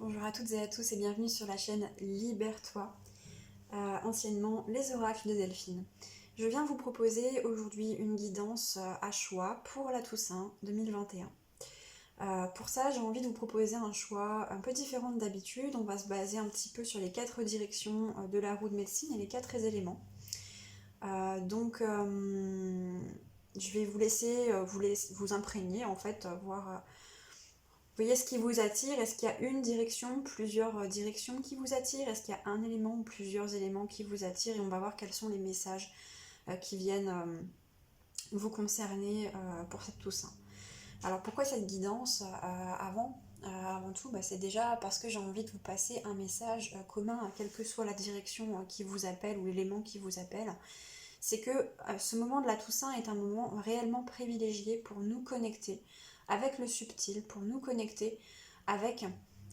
bonjour à toutes et à tous et bienvenue sur la chaîne Libère-toi, anciennement les oracles de Delphine. Je viens vous proposer aujourd'hui une guidance à choix pour la Toussaint 2021. Pour ça, j'ai envie de vous proposer un choix un peu différent d'habitude. On va se baser un petit peu sur les 4 directions de la roue de médecine et les 4 éléments. Je vais vous laisser vous imprégner en fait, voir. Voyez ce qui vous attire. Est-ce qu'il y a une direction, plusieurs directions qui vous attirent? Est-ce qu'il y a un élément ou plusieurs éléments qui vous attirent? Et on va voir quels sont les messages qui viennent vous concerner pour cette Toussaint. Alors pourquoi cette guidance avant tout, c'est déjà parce que j'ai envie de vous passer un message commun, quelle que soit la direction qui vous appelle ou l'élément qui vous appelle. C'est que ce moment de la Toussaint est un moment réellement privilégié pour nous connecter avec le subtil, pour nous connecter avec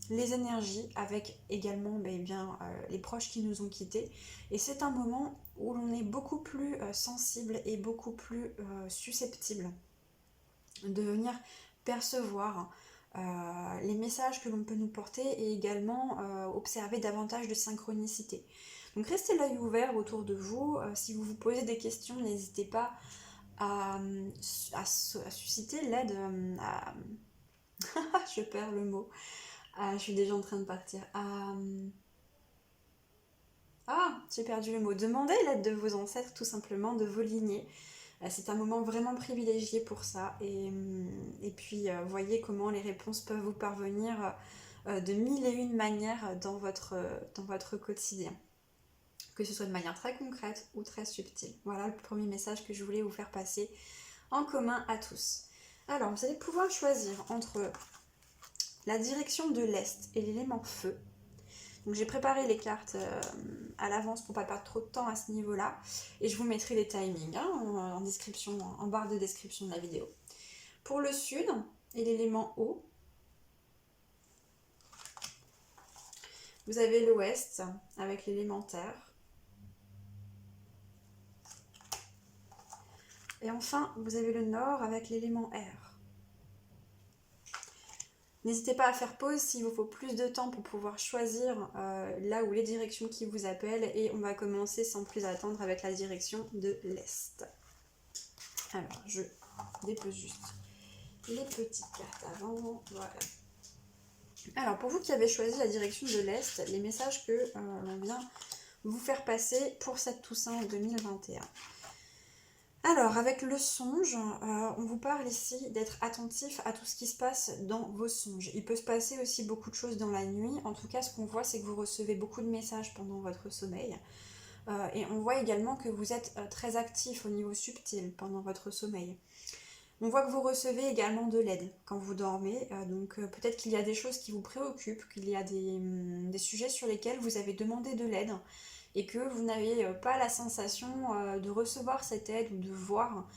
les énergies, avec également les proches qui nous ont quittés. Et c'est un moment où l'on est beaucoup plus sensible et beaucoup plus susceptible de venir percevoir les messages que l'on peut nous porter et également observer davantage de synchronicité. Donc restez l'œil ouvert autour de vous. Si vous vous posez des questions, n'hésitez pas à susciter l'aide. Je perds le mot. Je suis déjà en train de partir. J'ai perdu le mot. Demandez l'aide de vos ancêtres, tout simplement, de vos lignées. C'est un moment vraiment privilégié pour ça. Et puis, voyez comment les réponses peuvent vous parvenir de mille et une manières dans votre quotidien. Que ce soit de manière très concrète ou très subtile. Voilà le premier message que je voulais vous faire passer en commun à tous. Alors, vous allez pouvoir choisir entre la direction de l'Est et l'élément feu. Donc j'ai préparé les cartes à l'avance pour ne pas perdre trop de temps à ce niveau-là. Et je vous mettrai les timings en description, en barre de description de la vidéo. Pour le sud et l'élément eau, vous avez l'ouest avec l'élément terre. Et enfin, vous avez le nord avec l'élément air. N'hésitez pas à faire pause s'il vous faut plus de temps pour pouvoir choisir là où les directions qui vous appellent. Et on va commencer sans plus attendre avec la direction de l'Est. Alors, je dépose juste les petites cartes avant. Voilà. Alors, pour vous qui avez choisi la direction de l'Est, les messages que l'on vient vous faire passer pour cette Toussaint 2021. Alors, avec le songe, on vous parle ici d'être attentif à tout ce qui se passe dans vos songes. Il peut se passer aussi beaucoup de choses dans la nuit. En tout cas, ce qu'on voit, c'est que vous recevez beaucoup de messages pendant votre sommeil. Et on voit également que vous êtes très actif au niveau subtil pendant votre sommeil. On voit que vous recevez également de l'aide quand vous dormez. Donc peut-être qu'il y a des choses qui vous préoccupent, qu'il y a des sujets sur lesquels vous avez demandé de l'aide et que vous n'avez pas la sensation de recevoir cette aide ou de voir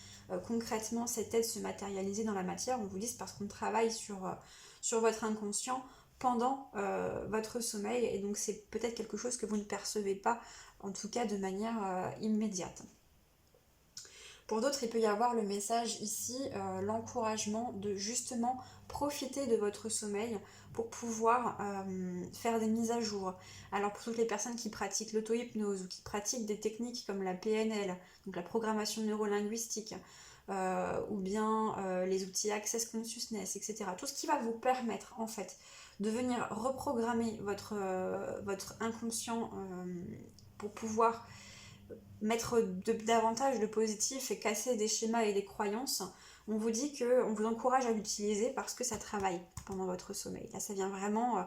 concrètement cette aide se matérialiser dans la matière. On vous dit c'est parce qu'on travaille sur votre inconscient pendant votre sommeil et donc c'est peut-être quelque chose que vous ne percevez pas, en tout cas de manière immédiate. Pour d'autres, il peut y avoir le message ici, l'encouragement de justement profiter de votre sommeil pour pouvoir faire des mises à jour. Alors pour toutes les personnes qui pratiquent l'auto-hypnose ou qui pratiquent des techniques comme la PNL, donc la programmation neurolinguistique, ou bien les outils Access Consciousness, etc. Tout ce qui va vous permettre en fait de venir reprogrammer votre inconscient pour pouvoir mettre davantage de positif et casser des schémas et des croyances, on vous dit qu'on vous encourage à l'utiliser parce que ça travaille pendant votre sommeil. Là, ça vient vraiment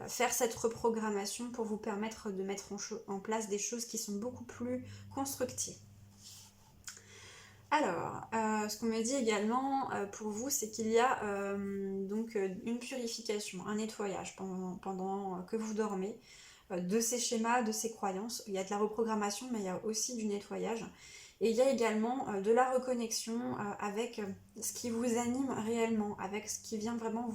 faire cette reprogrammation pour vous permettre de mettre en place des choses qui sont beaucoup plus constructives. Alors, ce qu'on me dit également pour vous, c'est qu'il y a une purification, un nettoyage pendant que vous dormez, de ces schémas, de ces croyances. Il y a de la reprogrammation, mais il y a aussi du nettoyage. Et il y a également de la reconnexion avec ce qui vous anime réellement, avec ce qui vient vraiment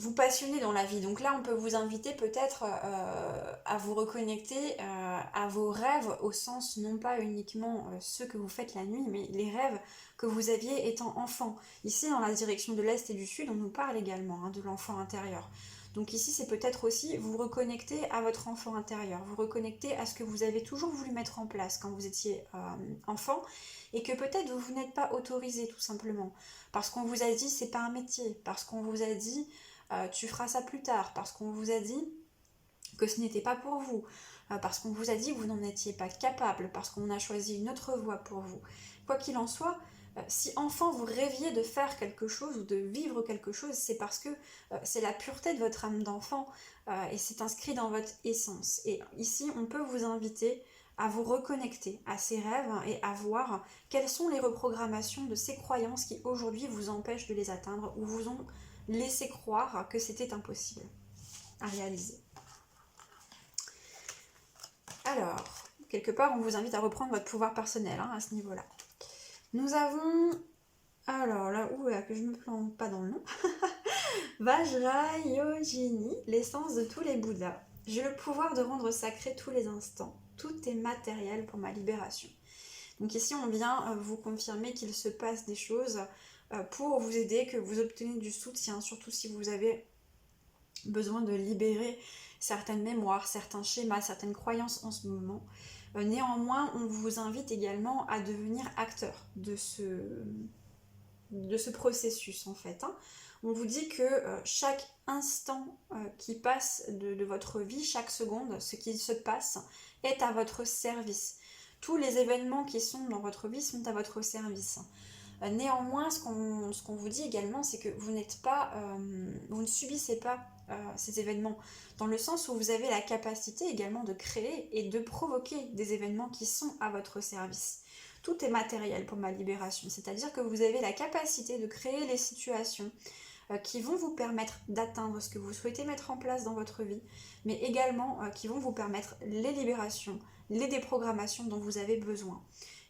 vous passionner dans la vie. Donc là, on peut vous inviter peut-être à vous reconnecter à vos rêves, au sens non pas uniquement ceux que vous faites la nuit, mais les rêves que vous aviez étant enfant. Ici, dans la direction de l'Est et du Sud, on nous parle également de l'enfant intérieur. Donc ici, c'est peut-être aussi vous reconnecter à votre enfant intérieur, vous reconnecter à ce que vous avez toujours voulu mettre en place quand vous étiez enfant, et que peut-être vous n'êtes pas autorisé tout simplement, parce qu'on vous a dit c'est pas un métier, parce qu'on vous a dit tu feras ça plus tard, parce qu'on vous a dit que ce n'était pas pour vous, parce qu'on vous a dit que vous n'en étiez pas capable, parce qu'on a choisi une autre voie pour vous. Quoi qu'il en soit, si enfant vous rêviez de faire quelque chose ou de vivre quelque chose, c'est parce que c'est la pureté de votre âme d'enfant et c'est inscrit dans votre essence. Et ici, on peut vous inviter à vous reconnecter à ces rêves et à voir quelles sont les reprogrammations de ces croyances qui aujourd'hui vous empêchent de les atteindre ou vous ont laissé croire que c'était impossible à réaliser. Alors, quelque part, on vous invite à reprendre votre pouvoir personnel à ce niveau-là. Nous avons, alors là, que je ne me plante pas dans le nom, Vajrayogini, l'essence de tous les Bouddhas. J'ai le pouvoir de rendre sacré tous les instants. Tout est matériel pour ma libération. Donc ici, on vient vous confirmer qu'il se passe des choses pour vous aider, que vous obtenez du soutien, surtout si vous avez besoin de libérer certaines mémoires, certains schémas, certaines croyances en ce moment. Néanmoins, on vous invite également à devenir acteur de ce processus en fait. On vous dit que chaque instant qui passe de votre vie, chaque seconde, ce qui se passe est à votre service. Tous les événements qui sont dans votre vie sont à votre service. Néanmoins, ce qu'on vous dit également, c'est que vous ne subissez pas ces événements, dans le sens où vous avez la capacité également de créer et de provoquer des événements qui sont à votre service. Tout est matériel pour ma libération, c'est-à-dire que vous avez la capacité de créer les situations qui vont vous permettre d'atteindre ce que vous souhaitez mettre en place dans votre vie, mais également qui vont vous permettre les libérations, les déprogrammations dont vous avez besoin.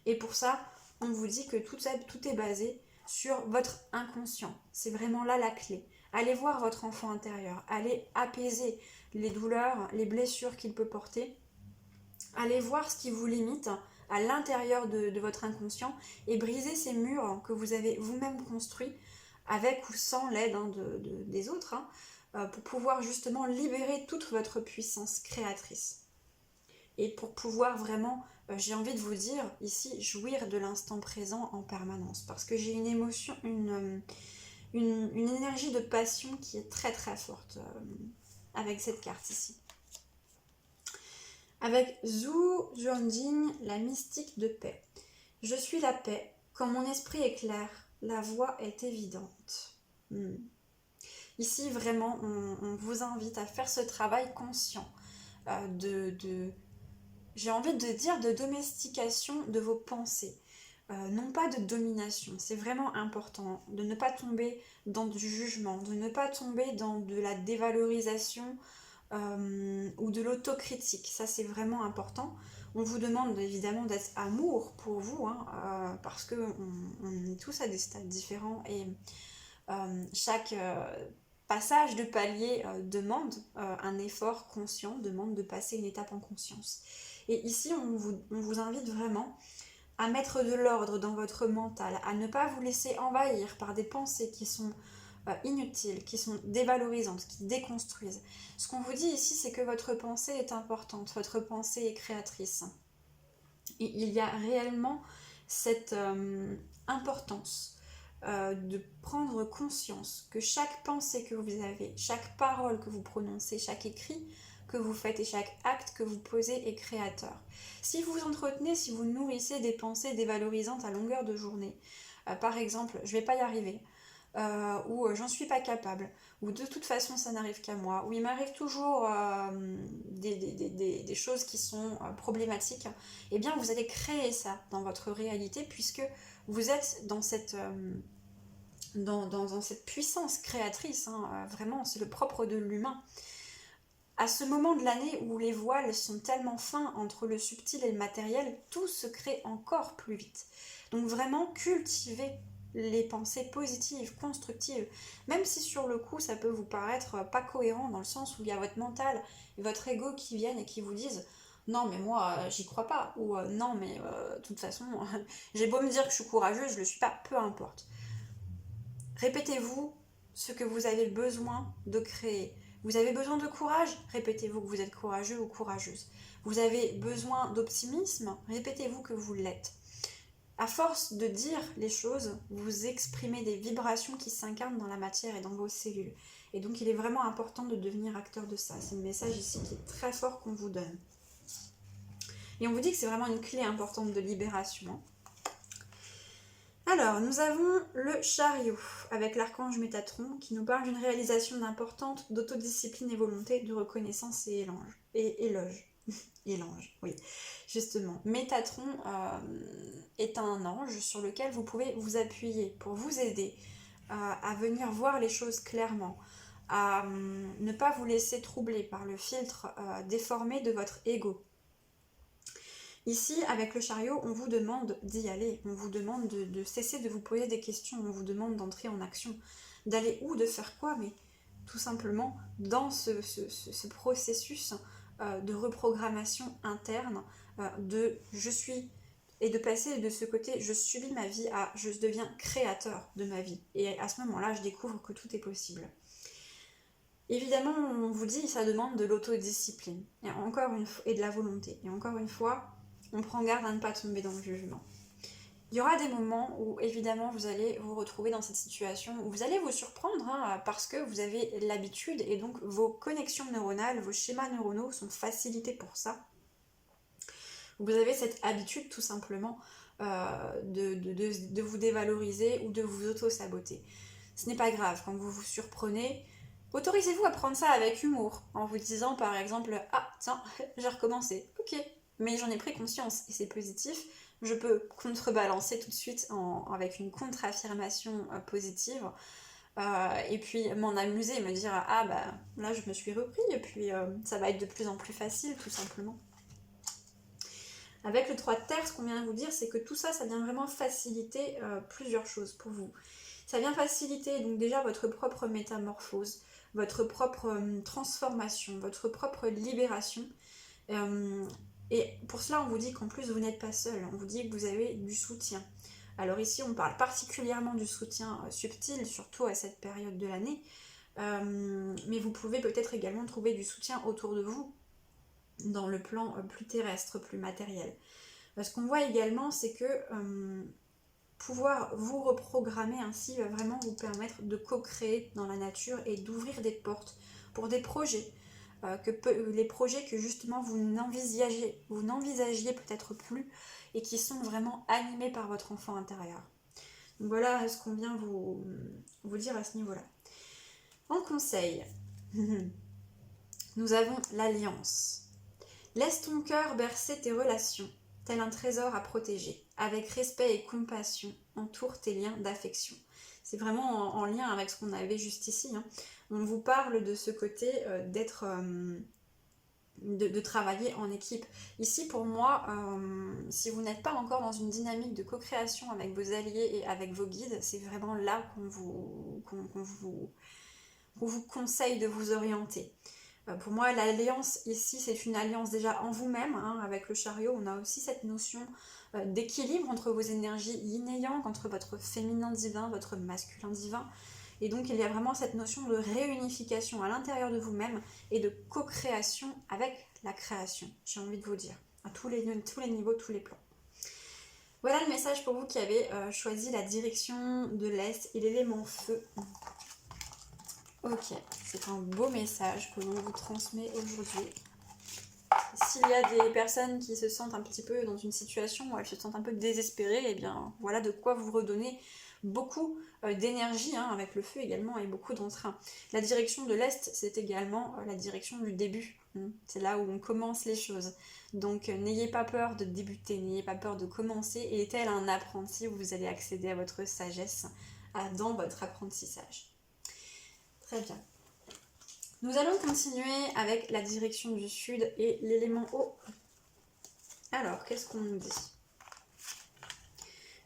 Et pour ça, on vous dit que tout est basé sur votre inconscient. C'est vraiment là la clé. Allez voir votre enfant intérieur, allez apaiser les douleurs, les blessures qu'il peut porter. Allez voir ce qui vous limite à l'intérieur de votre inconscient et briser ces murs que vous avez vous-même construits avec ou sans l'aide des autres pour pouvoir justement libérer toute votre puissance créatrice. Et pour pouvoir vraiment, j'ai envie de vous dire ici, jouir de l'instant présent en permanence. Parce que j'ai une émotion, une énergie de passion qui est très très forte avec cette carte ici. Avec Zhu Juanjing, la mystique de paix. Je suis la paix, quand mon esprit est clair, la voie est évidente. Ici, vraiment, on vous invite à faire ce travail conscient j'ai envie de dire de domestication de vos pensées. Non pas de domination, c'est vraiment important de ne pas tomber dans du jugement, de ne pas tomber dans de la dévalorisation ou de l'autocritique. Ça, c'est vraiment important. On vous demande évidemment d'être amour pour vous, parce qu'on est tous à des stades différents et chaque passage de palier demande un effort conscient, demande de passer une étape en conscience. Et ici, on vous invite vraiment à mettre de l'ordre dans votre mental, à ne pas vous laisser envahir par des pensées qui sont inutiles, qui sont dévalorisantes, qui déconstruisent. Ce qu'on vous dit ici, c'est que votre pensée est importante, votre pensée est créatrice. Et il y a réellement cette importance de prendre conscience que chaque pensée que vous avez, chaque parole que vous prononcez, chaque écrit que vous faites et chaque acte que vous posez est créateur. Si vous entretenez, si vous nourrissez des pensées dévalorisantes à longueur de journée, par exemple, je vais pas y arriver, ou j'en suis pas capable, ou de toute façon ça n'arrive qu'à moi, ou il m'arrive toujours des choses qui sont problématiques, eh bien vous allez créer ça dans votre réalité puisque vous êtes dans cette puissance créatrice, vraiment c'est le propre de l'humain. À ce moment de l'année où les voiles sont tellement fins entre le subtil et le matériel, tout se crée encore plus vite. Donc vraiment cultivez les pensées positives, constructives, même si sur le coup ça peut vous paraître pas cohérent dans le sens où il y a votre mental et votre ego qui viennent et qui vous disent non mais moi j'y crois pas, ou non mais de toute façon j'ai beau me dire que je suis courageuse, je le suis pas, peu importe. Répétez-vous ce que vous avez besoin de créer. Vous avez besoin de courage, répétez-vous que vous êtes courageux ou courageuse. Vous avez besoin d'optimisme, répétez-vous que vous l'êtes. À force de dire les choses, vous exprimez des vibrations qui s'incarnent dans la matière et dans vos cellules. Et donc il est vraiment important de devenir acteur de ça. C'est le message ici qui est très fort qu'on vous donne. Et on vous dit que c'est vraiment une clé importante de libération. Alors, nous avons le chariot avec l'archange Métatron qui nous parle d'une réalisation importante d'autodiscipline et volonté, de reconnaissance et éloge. Élange, oui, justement. Métatron est un ange sur lequel vous pouvez vous appuyer pour vous aider à venir voir les choses clairement, à ne pas vous laisser troubler par le filtre déformé de votre ego. Ici, avec le chariot, on vous demande d'y aller, on vous demande de cesser de vous poser des questions, on vous demande d'entrer en action, d'aller où, de faire quoi, mais tout simplement dans ce processus de reprogrammation interne, de je suis, et de passer de ce côté je subis ma vie à je deviens créateur de ma vie. Et à ce moment-là, je découvre que tout est possible. Évidemment, on vous dit ça demande de l'autodiscipline et de la volonté. Et encore une fois, on prend garde à ne pas tomber dans le jugement. Il y aura des moments où, évidemment, vous allez vous retrouver dans cette situation, où vous allez vous surprendre, parce que vous avez l'habitude, et donc vos connexions neuronales, vos schémas neuronaux sont facilités pour ça. Vous avez cette habitude, tout simplement, de vous dévaloriser ou de vous auto-saboter. Ce n'est pas grave, quand vous vous surprenez, autorisez-vous à prendre ça avec humour, en vous disant, par exemple, « Ah, tiens, j'ai recommencé, ok ». Mais j'en ai pris conscience et c'est positif, je peux contrebalancer tout de suite avec une contre-affirmation positive et puis m'en amuser et me dire ah bah là je me suis repris et puis ça va être de plus en plus facile tout simplement. Avec le 3 de terre, ce qu'on vient de vous dire, c'est que tout ça, ça vient vraiment faciliter plusieurs choses pour vous. Ça vient faciliter donc déjà votre propre métamorphose, votre propre transformation, votre propre libération. Et pour cela, on vous dit qu'en plus, vous n'êtes pas seul. On vous dit que vous avez du soutien. Alors ici, on parle particulièrement du soutien subtil, surtout à cette période de l'année. Mais vous pouvez peut-être également trouver du soutien autour de vous, dans le plan plus terrestre, plus matériel. Ce qu'on voit également, c'est que pouvoir vous reprogrammer ainsi va vraiment vous permettre de co-créer dans la nature et d'ouvrir des portes pour des projets. Les projets que justement vous n'envisagiez peut-être plus et qui sont vraiment animés par votre enfant intérieur. Donc voilà ce qu'on vient vous dire à ce niveau-là. En conseil, nous avons l'alliance. Laisse ton cœur bercer tes relations, tel un trésor à protéger. Avec respect et compassion, entoure tes liens d'affection. C'est vraiment en lien avec ce qu'on avait juste ici. On vous parle de ce côté de travailler en équipe. Ici, pour moi, si vous n'êtes pas encore dans une dynamique de co-création avec vos alliés et avec vos guides, c'est vraiment là qu'on vous conseille de vous orienter. Pour moi, l'alliance ici, c'est une alliance déjà en vous-même. Avec le chariot, on a aussi cette notion d'équilibre entre vos énergies yin et yang, entre votre féminin divin, votre masculin divin. Et donc, il y a vraiment cette notion de réunification à l'intérieur de vous-même et de co-création avec la création, j'ai envie de vous dire, à tous les niveaux, tous les plans. Voilà le message pour vous qui avez choisi la direction de l'Est et l'élément feu. Ok, c'est un beau message que l'on vous transmet aujourd'hui. S'il y a des personnes qui se sentent un petit peu dans une situation où elles se sentent un peu désespérées, et bien voilà de quoi vous redonner beaucoup d'énergie, avec le feu également et beaucoup d'entrain. La direction de l'Est, c'est également la direction du début. C'est là où on commence les choses. Donc n'ayez pas peur de débuter, n'ayez pas peur de commencer. Et tel un apprenti où vous allez accéder à votre sagesse dans votre apprentissage. Très bien. Nous allons continuer avec la direction du sud et l'élément eau. Alors, qu'est-ce qu'on nous dit ?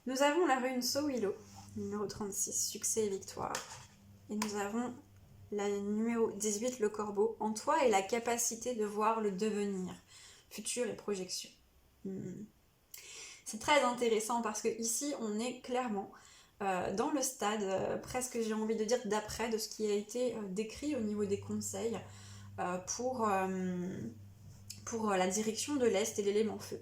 Nous avons la rune Sowilo Numéro 36, succès et victoire. Et nous avons la numéro 18, le corbeau. En toi est la capacité de voir le devenir, futur et projection. C'est très intéressant parce que ici on est clairement dans le stade, presque j'ai envie de dire d'après, de ce qui a été décrit au niveau des conseils pour la direction de l'Est et l'élément feu.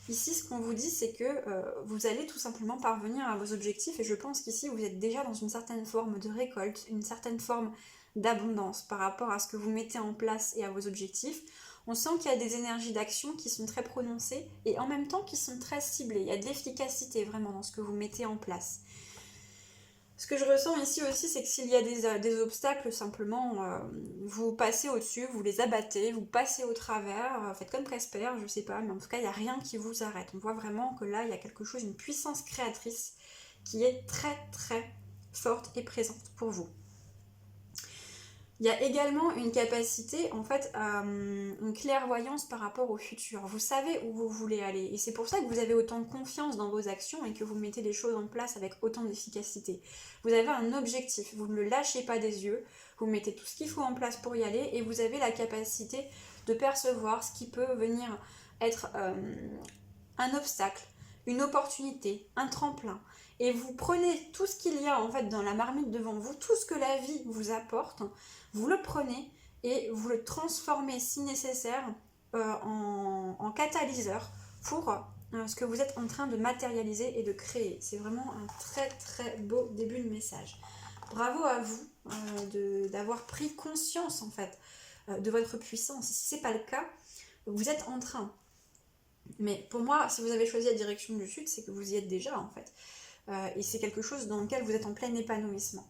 Ici, ce qu'on vous dit, c'est que vous allez tout simplement parvenir à vos objectifs, et je pense qu'ici, vous êtes déjà dans une certaine forme de récolte, une certaine forme d'abondance par rapport à ce que vous mettez en place et à vos objectifs. On sent qu'il y a des énergies d'action qui sont très prononcées, et en même temps qui sont très ciblées. Il y a de l'efficacité vraiment dans ce que vous mettez en place. Ce que je ressens ici aussi, c'est que s'il y a des obstacles, simplement, vous passez au-dessus, vous les abattez, vous passez au travers, faites comme Casper, je sais pas, mais en tout cas, il n'y a rien qui vous arrête. On voit vraiment que là, il y a quelque chose, une puissance créatrice qui est très très forte et présente pour vous. Il y a également une capacité, en fait, une clairvoyance par rapport au futur. Vous savez où vous voulez aller. Et c'est pour ça que vous avez autant de confiance dans vos actions et que vous mettez les choses en place avec autant d'efficacité. Vous avez un objectif, vous ne le lâchez pas des yeux, vous mettez tout ce qu'il faut en place pour y aller et vous avez la capacité de percevoir ce qui peut venir être un obstacle, une opportunité, un tremplin. Et vous prenez tout ce qu'il y a en fait dans la marmite devant vous, tout ce que la vie vous apporte, vous le prenez et vous le transformez si nécessaire en catalyseur pour ce que vous êtes en train de matérialiser et de créer. C'est vraiment un très très beau début de message. Bravo à vous d'avoir pris conscience en fait de votre puissance. Si ce n'est pas le cas, vous êtes en train. Mais pour moi, si vous avez choisi la direction du sud, c'est que vous y êtes déjà en fait. Et c'est quelque chose dans lequel vous êtes en plein épanouissement.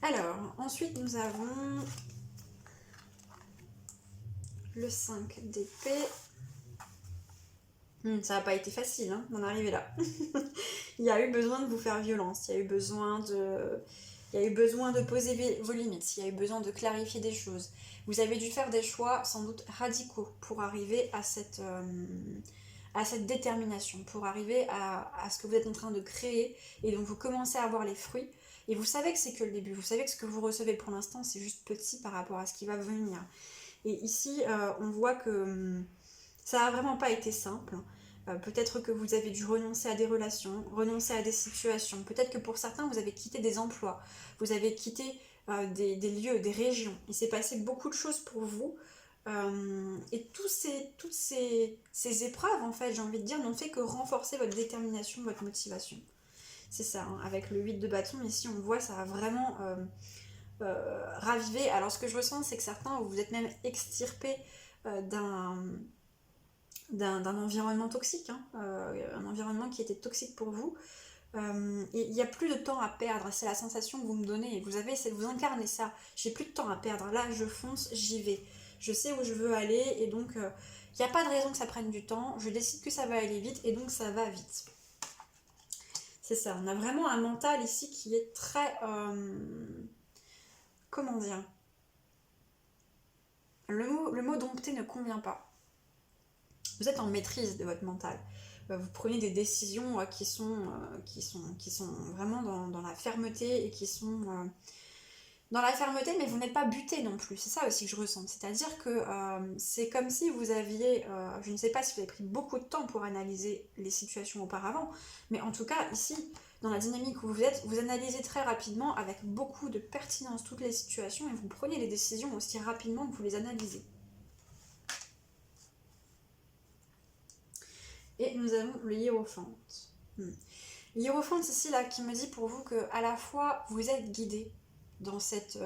Alors, ensuite nous avons le 5 d'épée. Ça n'a pas été facile hein, d'en arriver là. Il y a eu besoin de vous faire violence, il y a eu besoin de poser vos limites, il y a eu besoin de clarifier des choses. Vous avez dû faire des choix sans doute radicaux pour arriver à cette détermination, pour arriver à ce que vous êtes en train de créer et dont vous commencez à avoir les fruits. Et vous savez que c'est que le début, vous savez que ce que vous recevez pour l'instant, c'est juste petit par rapport à ce qui va venir. Et ici, on voit que ça n'a vraiment pas été simple. Peut-être que vous avez dû renoncer à des relations, renoncer à des situations. Peut-être que pour certains, vous avez quitté des emplois, vous avez quitté des lieux, des régions. Il s'est passé beaucoup de choses pour vous. Et toutes ces épreuves, en fait, j'ai envie de dire, n'ont fait que renforcer votre détermination, votre motivation. C'est ça, hein. Avec le 8 de bâton, ici, on voit, ça a vraiment ravivé. Alors, ce que je ressens, c'est que certains, vous êtes même extirpés d'un environnement toxique, hein, un environnement qui était toxique pour vous. Il n'y a plus de temps à perdre, c'est la sensation que vous me donnez. Vous incarnez ça. J'ai plus de temps à perdre. Là, je fonce, j'y vais. Je sais où je veux aller et donc il n'y a pas de raison que ça prenne du temps. Je décide que ça va aller vite et donc ça va vite. C'est ça, on a vraiment un mental ici qui est très... comment dire ? Le mot dompter ne convient pas. Vous êtes en maîtrise de votre mental. Vous prenez des décisions qui sont vraiment dans la fermeté et qui sont... dans la fermeté, mais vous n'êtes pas buté non plus. C'est ça aussi que je ressens. C'est-à-dire que c'est comme si vous aviez... je ne sais pas si vous avez pris beaucoup de temps pour analyser les situations auparavant, mais en tout cas, ici, dans la dynamique où vous êtes, vous analysez très rapidement, avec beaucoup de pertinence, toutes les situations, et vous prenez les décisions aussi rapidement que vous les analysez. Et nous avons le hiérophante. L'hiérophante ici, là, qui me dit pour vous que à la fois, vous êtes guidé dans cette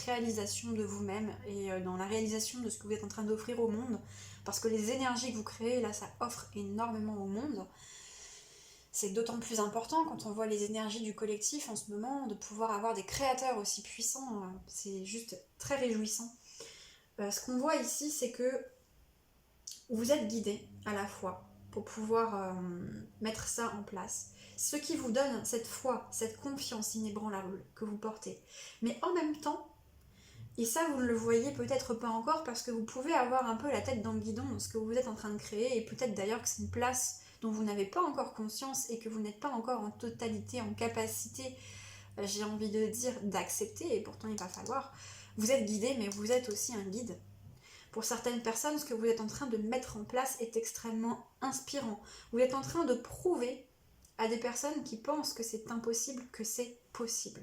réalisation de vous-même et dans la réalisation de ce que vous êtes en train d'offrir au monde, parce que les énergies que vous créez, là, ça offre énormément au monde. C'est d'autant plus important quand on voit les énergies du collectif en ce moment, de pouvoir avoir des créateurs aussi puissants, c'est juste très réjouissant. Ce qu'on voit ici, c'est que vous êtes guidé à la fois pour pouvoir mettre ça en place. Ce qui vous donne cette foi, cette confiance inébranlable que vous portez. Mais en même temps, et ça vous ne le voyez peut-être pas encore parce que vous pouvez avoir un peu la tête dans le guidon dans ce que vous êtes en train de créer et peut-être d'ailleurs que c'est une place dont vous n'avez pas encore conscience et que vous n'êtes pas encore en totalité, en capacité, j'ai envie de dire, d'accepter, et pourtant il va falloir. Vous êtes guidé, mais vous êtes aussi un guide. Pour certaines personnes, ce que vous êtes en train de mettre en place est extrêmement inspirant. Vous êtes en train de prouver à des personnes qui pensent que c'est impossible, que c'est possible.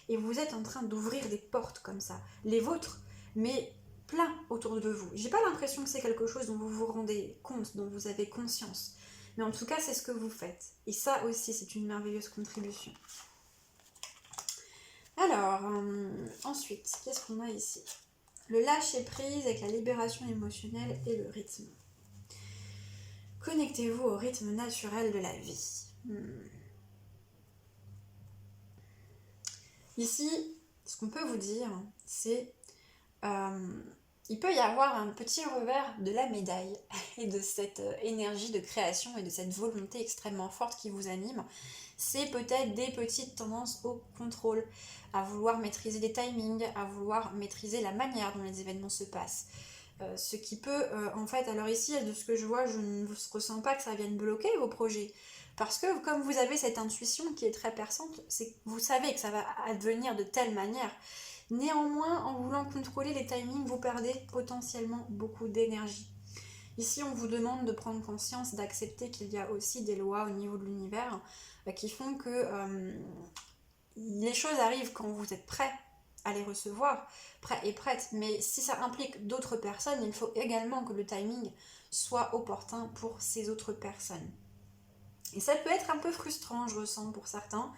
Et vous êtes en train d'ouvrir des portes comme ça, les vôtres, mais plein autour de vous. J'ai pas l'impression que c'est quelque chose dont vous vous rendez compte, dont vous avez conscience. Mais en tout cas, c'est ce que vous faites. Et ça aussi, c'est une merveilleuse contribution. Alors, ensuite, qu'est-ce qu'on a ici? Le lâcher-prise avec la libération émotionnelle et le rythme. Connectez-vous au rythme naturel de la vie. Ici, ce qu'on peut vous dire, c'est il peut y avoir un petit revers de la médaille et de cette énergie de création et de cette volonté extrêmement forte qui vous anime. C'est peut-être des petites tendances au contrôle, à vouloir maîtriser les timings, à vouloir maîtriser la manière dont les événements se passent. Ce qui peut, en fait, alors ici, de ce que je vois, je ne ressens pas que ça vienne bloquer vos projets. Parce que comme vous avez cette intuition qui est très perçante, c'est que vous savez que ça va advenir de telle manière. Néanmoins, en voulant contrôler les timings, vous perdez potentiellement beaucoup d'énergie. Ici, on vous demande de prendre conscience, d'accepter qu'il y a aussi des lois au niveau de l'univers qui font que les choses arrivent quand vous êtes prêt à les recevoir, prêt et prête. Mais si ça implique d'autres personnes, il faut également que le timing soit opportun pour ces autres personnes. Et ça peut être un peu frustrant, je ressens pour certains,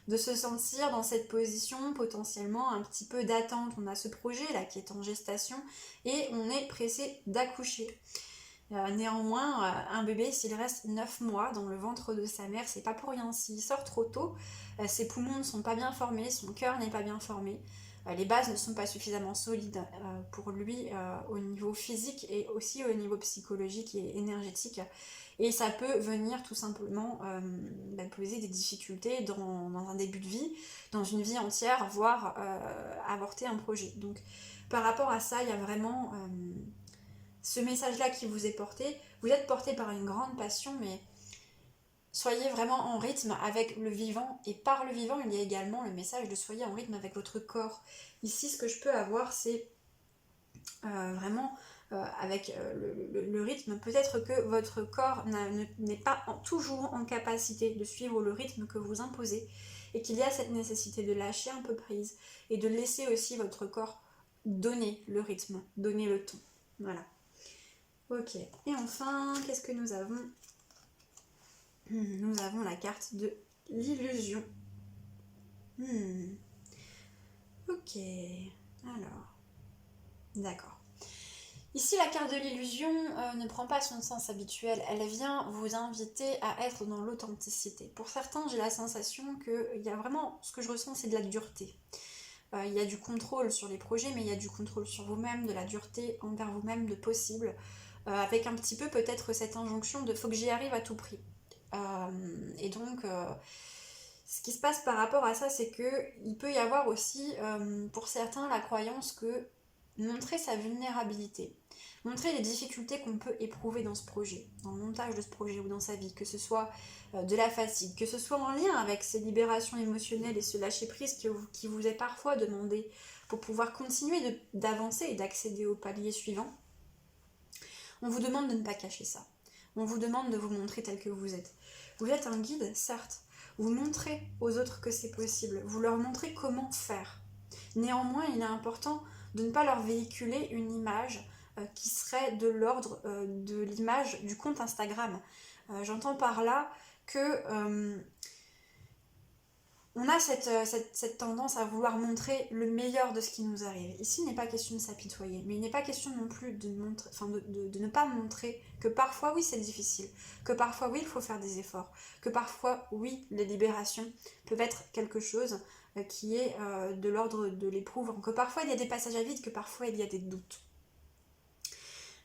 de se sentir dans cette position potentiellement un petit peu d'attente. On a ce projet là qui est en gestation et on est pressé d'accoucher. Néanmoins, un bébé, s'il reste 9 mois dans le ventre de sa mère, c'est pas pour rien. S'il sort trop tôt, ses poumons ne sont pas bien formés, son cœur n'est pas bien formé, les bases ne sont pas suffisamment solides pour lui au niveau physique et aussi au niveau psychologique et énergétique. Et ça peut venir tout simplement poser des difficultés dans un début de vie, dans une vie entière, voire avorter un projet. Donc par rapport à ça, il y a vraiment ce message-là qui vous est porté. Vous êtes porté par une grande passion, mais soyez vraiment en rythme avec le vivant. Et par le vivant, il y a également le message de soyez en rythme avec votre corps. Ici, ce que je peux avoir, c'est vraiment avec le rythme. Peut-être que votre corps n'est pas toujours en capacité de suivre le rythme que vous imposez et qu'il y a cette nécessité de lâcher un peu prise et de laisser aussi votre corps donner le rythme, donner le ton. Voilà. Ok. Et enfin, qu'est-ce que nous avons? Nous avons la carte de l'illusion. Ok. Alors. D'accord. Ici, la carte de l'illusion ne prend pas son sens habituel. Elle vient vous inviter à être dans l'authenticité. Pour certains, j'ai la sensation qu'il y a vraiment, ce que je ressens, c'est de la dureté. Il y a du contrôle sur les projets, mais il y a du contrôle sur vous-même, de la dureté envers vous-même, de possible, avec un petit peu peut-être cette injonction de « faut que j'y arrive à tout prix ». Et donc, ce qui se passe par rapport à ça, c'est qu'il peut y avoir aussi, pour certains, la croyance que montrer sa vulnérabilité, montrer les difficultés qu'on peut éprouver dans ce projet, dans le montage de ce projet ou dans sa vie, que ce soit de la fatigue, que ce soit en lien avec ces libérations émotionnelles et ce lâcher-prise qui vous est parfois demandé pour pouvoir continuer d'avancer et d'accéder au palier suivant. On vous demande de ne pas cacher ça. On vous demande de vous montrer tel que vous êtes. Vous êtes un guide, certes. Vous montrez aux autres que c'est possible. Vous leur montrez comment faire. Néanmoins, il est important de ne pas leur véhiculer une image qui serait de l'ordre de l'image du compte Instagram. J'entends par là que on a cette tendance à vouloir montrer le meilleur de ce qui nous arrive. Ici, il n'est pas question de s'apitoyer, mais il n'est pas question non plus de ne pas montrer que parfois, oui, c'est difficile, que parfois, oui, il faut faire des efforts, que parfois, oui, les libérations peuvent être quelque chose qui est de l'ordre de l'éprouvant, que parfois, il y a des passages à vide, que parfois, il y a des doutes.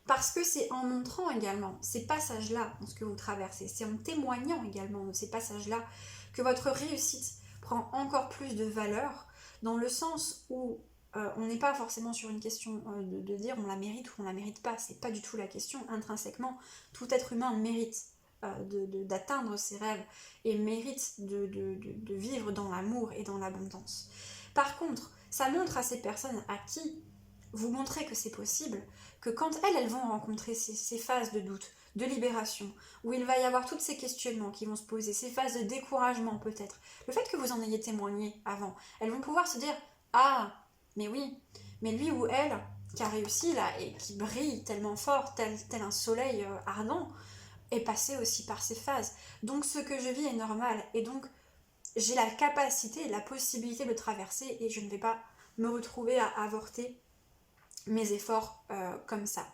Parce que c'est en montrant également ces passages-là dans ce que vous traversez, c'est en témoignant également de ces passages-là que votre réussite prend encore plus de valeur, dans le sens où on n'est pas forcément sur une question de dire on la mérite ou on la mérite pas, c'est pas du tout la question. Intrinsèquement, tout être humain mérite d'atteindre ses rêves et mérite de vivre dans l'amour et dans l'abondance. Par contre, ça montre à ces personnes à qui vous montrez que c'est possible, que quand elles vont rencontrer ces phases de doute, de libération, où il va y avoir tous ces questionnements qui vont se poser, ces phases de découragement peut-être, le fait que vous en ayez témoigné avant, elles vont pouvoir se dire « Ah, mais oui, mais lui ou elle qui a réussi là et qui brille tellement fort, tel un soleil ardent, est passé aussi par ces phases. Donc ce que je vis est normal et donc j'ai la capacité, la possibilité de traverser et je ne vais pas me retrouver à avorter mes efforts comme ça. »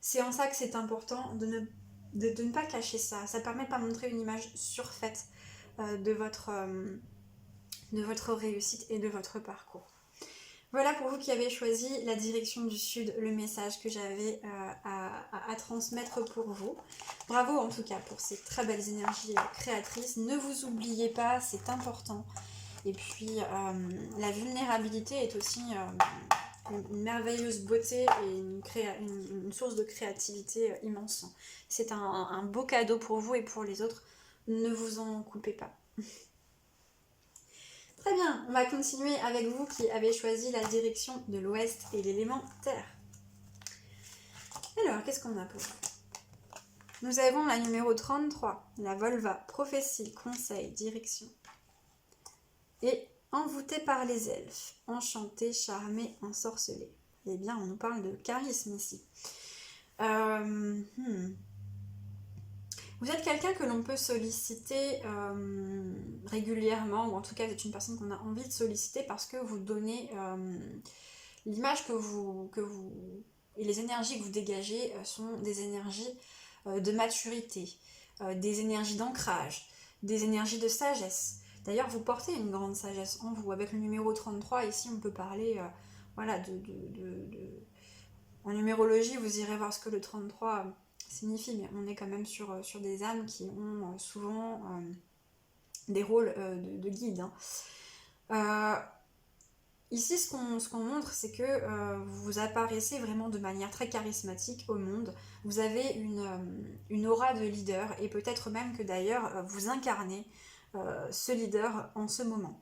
C'est en ça que c'est important de ne pas cacher ça. Ça permet de ne pas montrer une image surfaite de votre réussite et de votre parcours. Voilà pour vous qui avez choisi la direction du Sud, le message que j'avais à transmettre pour vous. Bravo en tout cas pour ces très belles énergies créatrices. Ne vous oubliez pas, c'est important. Et puis la vulnérabilité est aussi une merveilleuse beauté et une source de créativité immense. C'est un beau cadeau pour vous et pour les autres. Ne vous en coupez pas. Très bien, on va continuer avec vous qui avez choisi la direction de l'Ouest et l'élément Terre. Alors, qu'est-ce qu'on a pour vous? Nous avons la numéro 33, la Volva, prophétie, conseil, direction. Et envoûté par les elfes, enchanté, charmé, ensorcelé. Eh bien, on nous parle de charisme ici. Vous êtes quelqu'un que l'on peut solliciter régulièrement, ou en tout cas vous êtes une personne qu'on a envie de solliciter parce que vous donnez l'image que vous et les énergies que vous dégagez sont des énergies de maturité, des énergies d'ancrage, des énergies de sagesse. D'ailleurs, vous portez une grande sagesse en vous. Avec le numéro 33, ici, on peut parler voilà, en numérologie, vous irez voir ce que le 33 signifie, mais on est quand même sur des âmes qui ont souvent des rôles de guide. Ici, ce qu'on montre, c'est que vous apparaissez vraiment de manière très charismatique au monde. Vous avez une aura de leader et peut-être même que d'ailleurs vous incarnez ce leader en ce moment.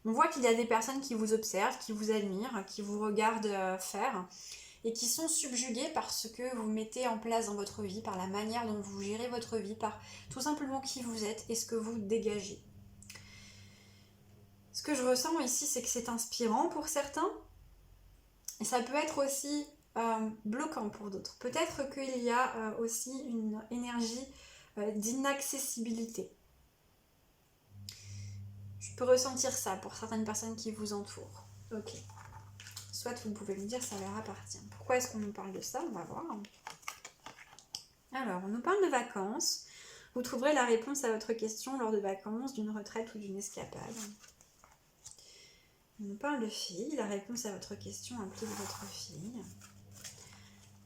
On voit qu'il y a des personnes qui vous observent, qui vous admirent, qui vous regardent faire et qui sont subjuguées par ce que vous mettez en place dans votre vie, par la manière dont vous gérez votre vie, par tout simplement qui vous êtes et ce que vous dégagez. Ce que je ressens ici, c'est que c'est inspirant pour certains et ça peut être aussi bloquant pour d'autres. Peut-être qu'il y a aussi une énergie d'inaccessibilité. Je peux ressentir ça pour certaines personnes qui vous entourent. Ok. Soit vous pouvez me dire ça leur appartient. Pourquoi est-ce qu'on nous parle de ça? On va voir. Alors, on nous parle de vacances. Vous trouverez la réponse à votre question lors de vacances, d'une retraite ou d'une escapade. On nous parle de filles. La réponse à votre question implique votre fille.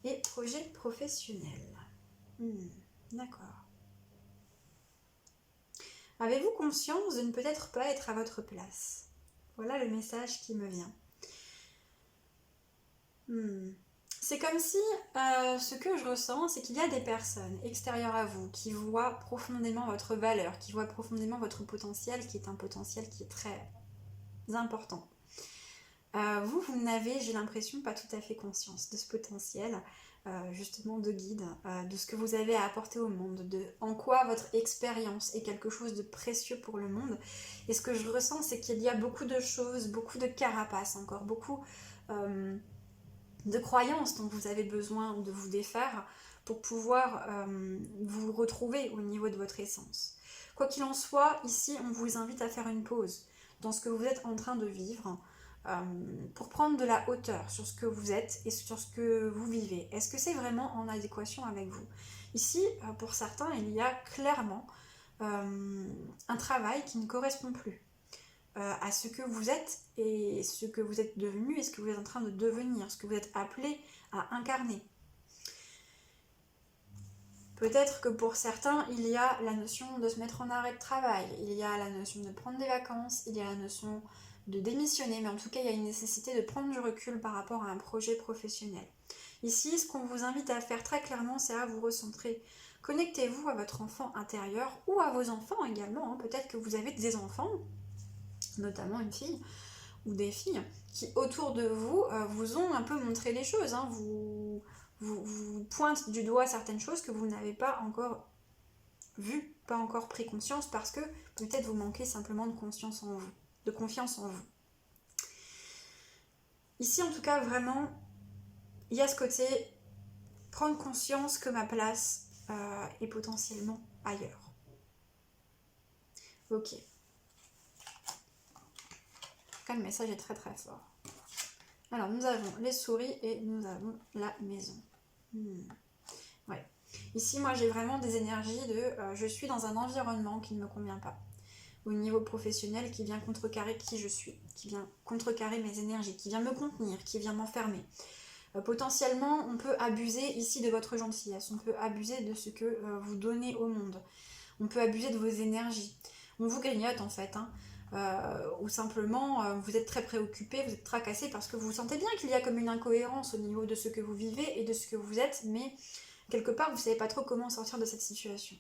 Et projet professionnel. D'accord. Avez-vous conscience de ne peut-être pas être à votre place? Voilà le message qui me vient. C'est comme si ce que je ressens, c'est qu'il y a des personnes extérieures à vous qui voient profondément votre valeur, qui voient profondément votre potentiel, qui est un potentiel qui est très important. Vous n'avez, j'ai l'impression, pas tout à fait conscience de ce potentiel, justement de guide, de ce que vous avez à apporter au monde, de en quoi votre expérience est quelque chose de précieux pour le monde. Et ce que je ressens, c'est qu'il y a beaucoup de choses, beaucoup de carapaces encore, beaucoup de croyances dont vous avez besoin de vous défaire pour pouvoir vous retrouver au niveau de votre essence. Quoi qu'il en soit, ici, on vous invite à faire une pause dans ce que vous êtes en train de vivre, pour prendre de la hauteur sur ce que vous êtes et sur ce que vous vivez. Est-ce que c'est vraiment en adéquation avec vous? Ici, pour certains, il y a clairement un travail qui ne correspond plus à ce que vous êtes et ce que vous êtes devenu et ce que vous êtes en train de devenir, ce que vous êtes appelé à incarner. Peut-être que pour certains, il y a la notion de se mettre en arrêt de travail, il y a la notion de prendre des vacances, il y a la notion de démissionner, mais en tout cas, il y a une nécessité de prendre du recul par rapport à un projet professionnel. Ici, ce qu'on vous invite à faire très clairement, c'est à vous recentrer. Connectez-vous à votre enfant intérieur ou à vos enfants également, hein. Peut-être que vous avez des enfants, notamment une fille ou des filles, qui autour de vous vous ont un peu montré les choses, hein. Vous pointent du doigt certaines choses que vous n'avez pas encore vues, pas encore pris conscience, parce que peut-être vous manquez simplement de conscience en vous, de confiance en vous. Ici en tout cas vraiment, il y a ce côté prendre conscience que ma place est potentiellement ailleurs. Ok. Le message est très très fort. Alors nous avons les souris et nous avons la maison. Ouais. Ici moi j'ai vraiment des énergies de je suis dans un environnement qui ne me convient pas. Au niveau professionnel, qui vient contrecarrer qui je suis, qui vient contrecarrer mes énergies, qui vient me contenir, qui vient m'enfermer. Potentiellement on peut abuser ici de votre gentillesse, on peut abuser de ce que vous donnez au monde, on peut abuser de vos énergies. On vous grignote en fait, hein. Ou simplement vous êtes très préoccupé, vous êtes tracassé parce que vous sentez bien qu'il y a comme une incohérence au niveau de ce que vous vivez et de ce que vous êtes, mais quelque part vous ne savez pas trop comment sortir de cette situation.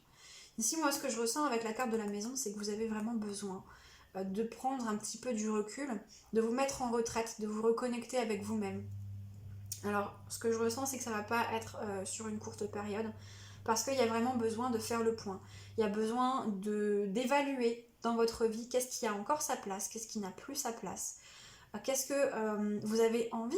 Ici moi ce que je ressens avec la carte de la maison, c'est que vous avez vraiment besoin de prendre un petit peu du recul, de vous mettre en retraite, de vous reconnecter avec vous-même. Alors ce que je ressens, c'est que ça ne va pas être sur une courte période, parce qu'il y a vraiment besoin de faire le point. Il y a besoin d'évaluer dans votre vie qu'est-ce qui a encore sa place, qu'est-ce qui n'a plus sa place. Qu'est-ce que vous avez envie,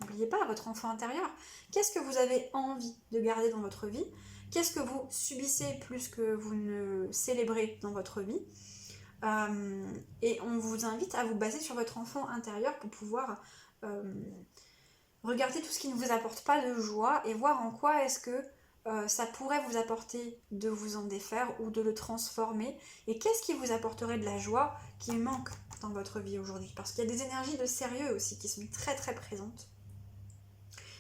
n'oubliez pas votre enfant intérieur, qu'est-ce que vous avez envie de garder dans votre vie, qu'est-ce que vous subissez plus que vous ne célébrez dans votre vie. Et on vous invite à vous baser sur votre enfant intérieur pour pouvoir regarder tout ce qui ne vous apporte pas de joie et voir en quoi est-ce que ça pourrait vous apporter de vous en défaire ou de le transformer, et qu'est-ce qui vous apporterait de la joie qui manque dans votre vie aujourd'hui, parce qu'il y a des énergies de sérieux aussi qui sont très très présentes.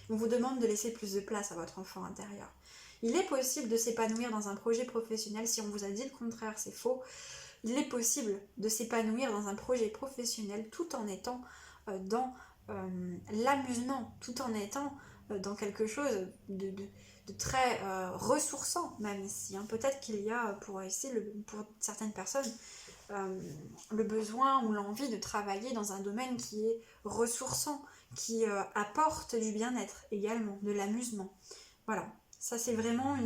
On vous demande de laisser plus de place à votre enfant intérieur. Il est possible de s'épanouir dans un projet professionnel. Si on vous a dit le contraire, c'est faux. Il est possible de s'épanouir dans un projet professionnel tout en étant dans l'amusement, tout en étant dans quelque chose de très ressourçant, même ici. Hein. Peut-être qu'il y a pour certaines personnes le besoin ou l'envie de travailler dans un domaine qui est ressourçant, qui apporte du bien-être également, de l'amusement. Voilà, ça c'est vraiment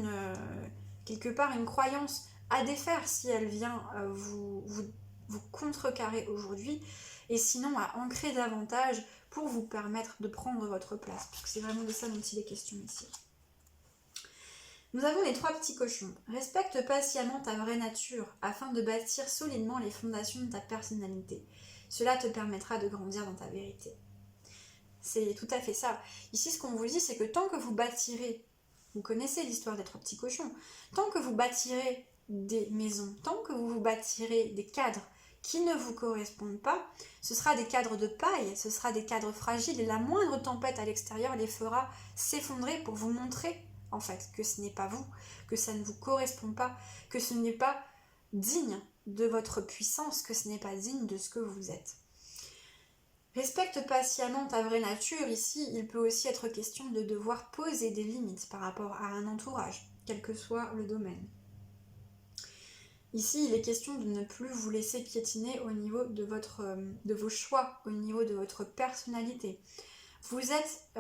quelque part une croyance à défaire si elle vient vous contrecarrer aujourd'hui, et sinon à ancrer davantage pour vous permettre de prendre votre place, parce que c'est vraiment de ça dont il est question ici. Nous avons les 3 petits cochons. Respecte patiemment ta vraie nature afin de bâtir solidement les fondations de ta personnalité. Cela te permettra de grandir dans ta vérité. C'est tout à fait ça. Ici, ce qu'on vous dit, c'est que tant que vous bâtirez, vous connaissez l'histoire des 3 petits cochons, tant que vous bâtirez des maisons, tant que vous bâtirez des cadres qui ne vous correspondent pas, ce sera des cadres de paille, ce sera des cadres fragiles, et la moindre tempête à l'extérieur les fera s'effondrer pour vous montrer en fait que ce n'est pas vous, que ça ne vous correspond pas, que ce n'est pas digne de votre puissance, que ce n'est pas digne de ce que vous êtes. Respecte patiemment ta vraie nature. Ici, il peut aussi être question de devoir poser des limites par rapport à un entourage, quel que soit le domaine. Ici, il est question de ne plus vous laisser piétiner au niveau de vos choix, au niveau de votre personnalité. Vous êtes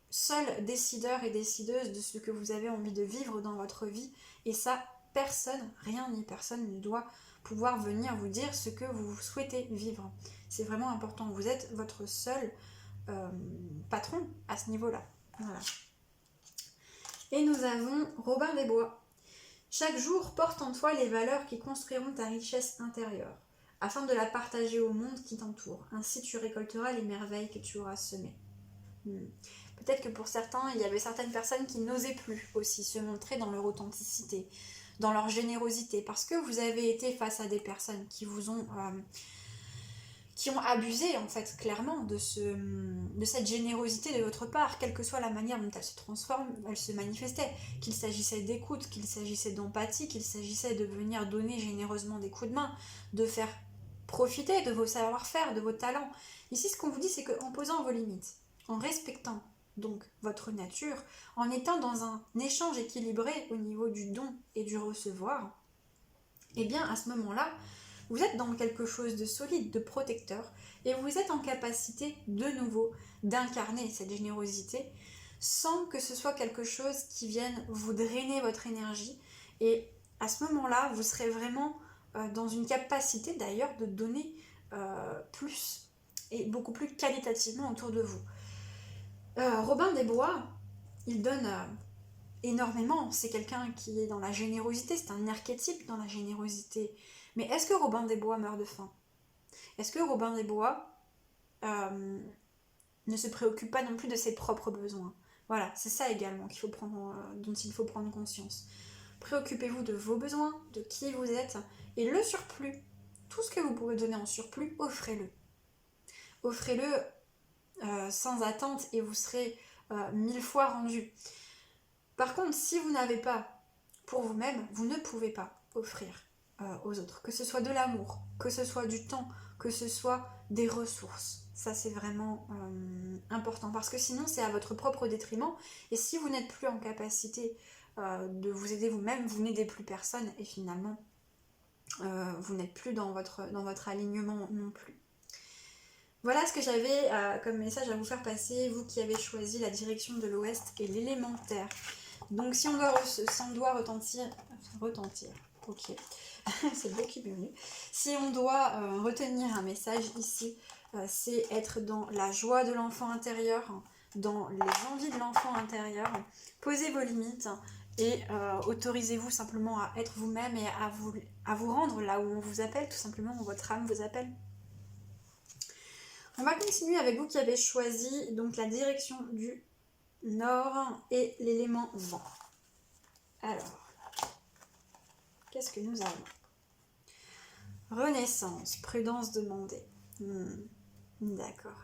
seul décideur et décideuse de ce que vous avez envie de vivre dans votre vie, et ça, personne, rien ni personne ne doit pouvoir venir vous dire ce que vous souhaitez vivre. C'est vraiment important, vous êtes votre seul patron à ce niveau-là. Voilà. Et nous avons Robin des Bois. Chaque jour porte en toi les valeurs qui construiront ta richesse intérieure, afin de la partager au monde qui t'entoure. Ainsi tu récolteras les merveilles que tu auras semées. Peut-être que pour certains, il y avait certaines personnes qui n'osaient plus aussi se montrer dans leur authenticité, dans leur générosité, parce que vous avez été face à des personnes qui vous ont... qui ont abusé en fait clairement de cette générosité de votre part, quelle que soit la manière dont elle se transforme, elle se manifestait, qu'il s'agissait d'écoute, qu'il s'agissait d'empathie, qu'il s'agissait de venir donner généreusement des coups de main, de faire profiter de vos savoir-faire, de vos talents. Ici, ce qu'on vous dit, c'est qu'en posant vos limites, en respectant donc votre nature, en étant dans un échange équilibré au niveau du don et du recevoir, et bien à ce moment-là, vous êtes dans quelque chose de solide, de protecteur, et vous êtes en capacité de nouveau d'incarner cette générosité sans que ce soit quelque chose qui vienne vous drainer votre énergie. Et à ce moment-là, vous serez vraiment dans une capacité d'ailleurs de donner plus et beaucoup plus qualitativement autour de vous. Robin des Bois, il donne énormément. C'est quelqu'un qui est dans la générosité, c'est un archétype dans la générosité. Mais est-ce que Robin des Bois meurt de faim? Est-ce que Robin des Bois ne se préoccupe pas non plus de ses propres besoins? Voilà, c'est ça également dont il faut prendre conscience. Préoccupez-vous de vos besoins, de qui vous êtes, et le surplus, tout ce que vous pouvez donner en surplus, offrez-le. Offrez-le sans attente et vous serez 1000 fois rendu. Par contre, si vous n'avez pas pour vous-même, vous ne pouvez pas offrir aux autres. Que ce soit de l'amour, que ce soit du temps, que ce soit des ressources. Ça, c'est vraiment important parce que sinon, c'est à votre propre détriment. Et si vous n'êtes plus en capacité de vous aider vous-même, vous n'aidez plus personne et finalement, vous n'êtes plus dans votre alignement non plus. Voilà ce que j'avais comme message à vous faire passer, vous qui avez choisi la direction de l'Ouest et l'élémentaire. Donc si on doit retentir, ok, c'est beaucoup mieux. Si on doit retenir un message ici, c'est être dans la joie de l'enfant intérieur, dans les envies de l'enfant intérieur. Posez vos limites et autorisez-vous simplement à être vous-même et à vous rendre là où on vous appelle, tout simplement où votre âme vous appelle. On va continuer avec vous qui avez choisi donc la direction du Nord et l'élément vent. Alors, qu'est-ce que nous avons? Renaissance, prudence demandée. D'accord.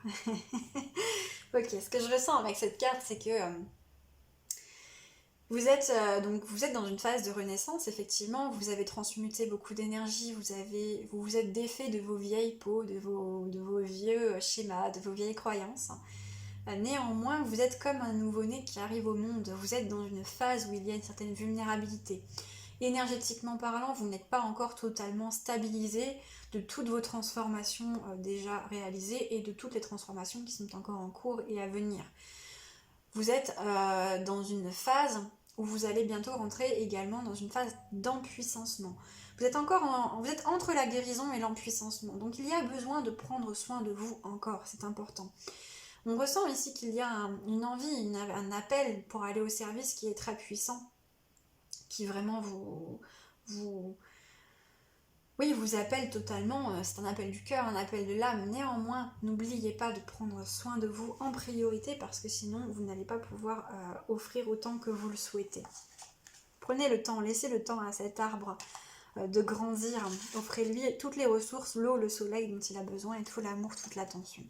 Ok, ce que je ressens avec cette carte, c'est que vous êtes dans une phase de renaissance, effectivement. Vous avez transmuté beaucoup d'énergie, vous vous êtes défait de vos vieilles peaux, de vos vieux schémas, de vos vieilles croyances. Néanmoins, vous êtes comme un nouveau-né qui arrive au monde. Vous êtes dans une phase où il y a une certaine vulnérabilité. Énergétiquement parlant, vous n'êtes pas encore totalement stabilisé de toutes vos transformations déjà réalisées et de toutes les transformations qui sont encore en cours et à venir. Vous êtes dans une phase où vous allez bientôt rentrer également dans une phase d'empuissancement. Vous êtes entre la guérison et l'empuissancement. Donc il y a besoin de prendre soin de vous encore, c'est important. On ressent ici qu'il y a une envie, un appel pour aller au service qui est très puissant, qui vraiment vous appelle totalement. C'est un appel du cœur, un appel de l'âme. Néanmoins, n'oubliez pas de prendre soin de vous en priorité parce que sinon, vous n'allez pas pouvoir offrir autant que vous le souhaitez. Prenez le temps, laissez le temps à cet arbre de grandir. Offrez-lui toutes les ressources, l'eau, le soleil dont il a besoin et tout l'amour, toute l'attention.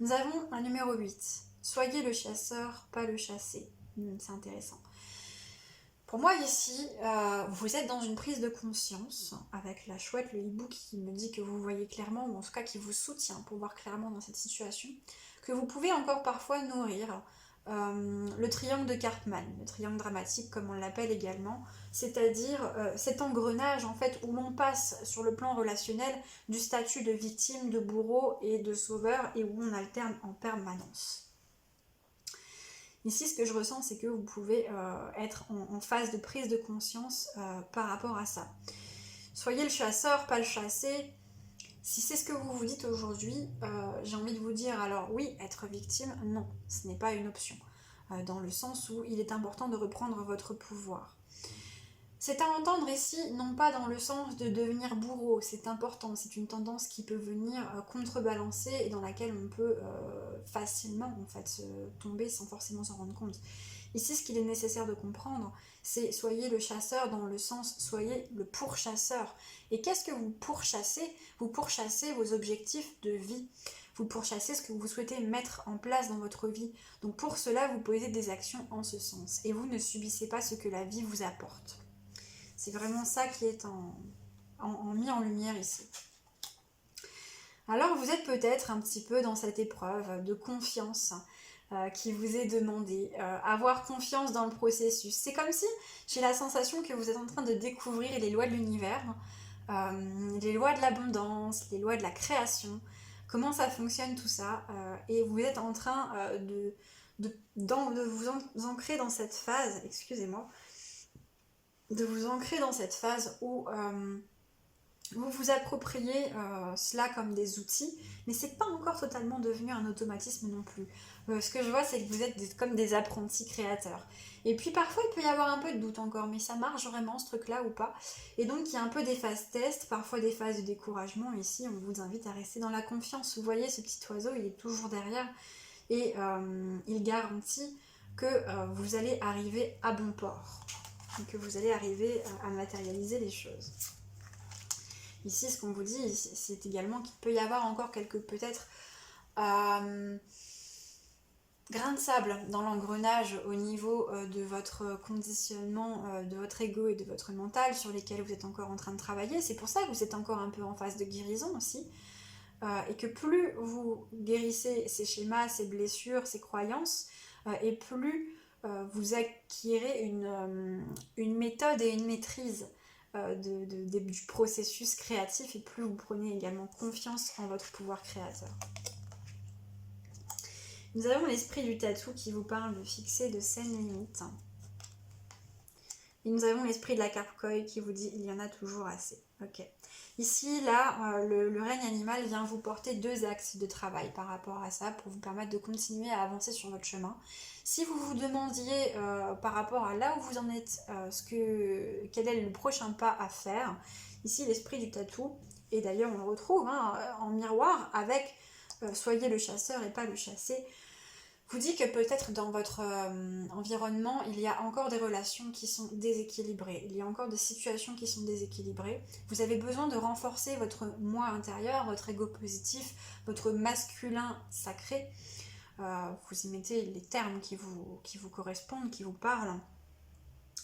Nous avons un numéro 8. Soyez le chasseur, pas le chassé. C'est intéressant. Pour moi ici, vous êtes dans une prise de conscience avec la chouette, le hibou qui me dit que vous voyez clairement, ou en tout cas qui vous soutient pour voir clairement dans cette situation, que vous pouvez encore parfois nourrir le triangle de Karpman, le triangle dramatique comme on l'appelle également, c'est-à-dire cet engrenage en fait où l'on passe sur le plan relationnel du statut de victime, de bourreau et de sauveur et où on alterne en permanence. Ici, ce que je ressens, c'est que vous pouvez être en phase de prise de conscience par rapport à ça. Soyez le chasseur, pas le chassé. Si c'est ce que vous vous dites aujourd'hui, j'ai envie de vous dire, alors oui, être victime, non, ce n'est pas une option. Dans le sens où il est important de reprendre votre pouvoir. C'est à entendre ici, non pas dans le sens de devenir bourreau, c'est important, c'est une tendance qui peut venir contrebalancer et dans laquelle on peut facilement en fait tomber sans forcément s'en rendre compte. Ici, ce qu'il est nécessaire de comprendre, c'est soyez le chasseur dans le sens, soyez le pourchasseur. Et qu'est-ce que vous pourchassez? Vous pourchassez vos objectifs de vie. Vous pourchassez ce que vous souhaitez mettre en place dans votre vie. Donc pour cela, vous posez des actions en ce sens. Et vous ne subissez pas ce que la vie vous apporte. C'est vraiment ça qui est mis en lumière ici. Alors vous êtes peut-être un petit peu dans cette épreuve de confiance qui vous est demandée. Avoir confiance dans le processus. C'est comme si j'ai la sensation que vous êtes en train de découvrir les lois de l'univers, les lois de l'abondance, les lois de la création, comment ça fonctionne tout ça. Et vous êtes en train de vous ancrer dans cette phase, excusez-moi, de vous ancrer dans cette phase où vous vous appropriez cela comme des outils, mais c'est pas encore totalement devenu un automatisme non plus. Ce que je vois, c'est que vous êtes comme des apprentis créateurs. Et puis parfois, il peut y avoir un peu de doute encore, mais ça marche vraiment ce truc-là ou pas. Et donc, il y a un peu des phases test, parfois des phases de découragement. Ici, on vous invite à rester dans la confiance. Vous voyez, ce petit oiseau, il est toujours derrière et il garantit que vous allez arriver à bon port, et que vous allez arriver à matérialiser les choses. Ici, ce qu'on vous dit, c'est également qu'il peut y avoir encore quelques, peut-être, grains de sable dans l'engrenage au niveau de votre conditionnement, de votre ego et de votre mental sur lesquels vous êtes encore en train de travailler. C'est pour ça que vous êtes encore un peu en phase de guérison aussi. Et que plus vous guérissez ces schémas, ces blessures, ces croyances, et plus vous acquérez une méthode et une maîtrise du processus créatif, et plus vous prenez également confiance en votre pouvoir créateur. Nous avons l'esprit du tatou qui vous parle de fixer de saines limites. Et nous avons l'esprit de la carpe-coille qui vous dit il y en a toujours assez. Ok. Ici, là, le règne animal vient vous porter 2 axes de travail par rapport à ça pour vous permettre de continuer à avancer sur votre chemin. Si vous vous demandiez par rapport à là où vous en êtes, quel est le prochain pas à faire, ici l'esprit du tatou, et d'ailleurs on le retrouve en miroir avec soyez le chasseur et pas le chassé, vous dit que peut-être dans votre environnement, il y a encore des relations qui sont déséquilibrées, il y a encore des situations qui sont déséquilibrées. Vous avez besoin de renforcer votre moi intérieur, votre ego positif, votre masculin sacré. Vous y mettez les termes qui vous correspondent, qui vous parlent.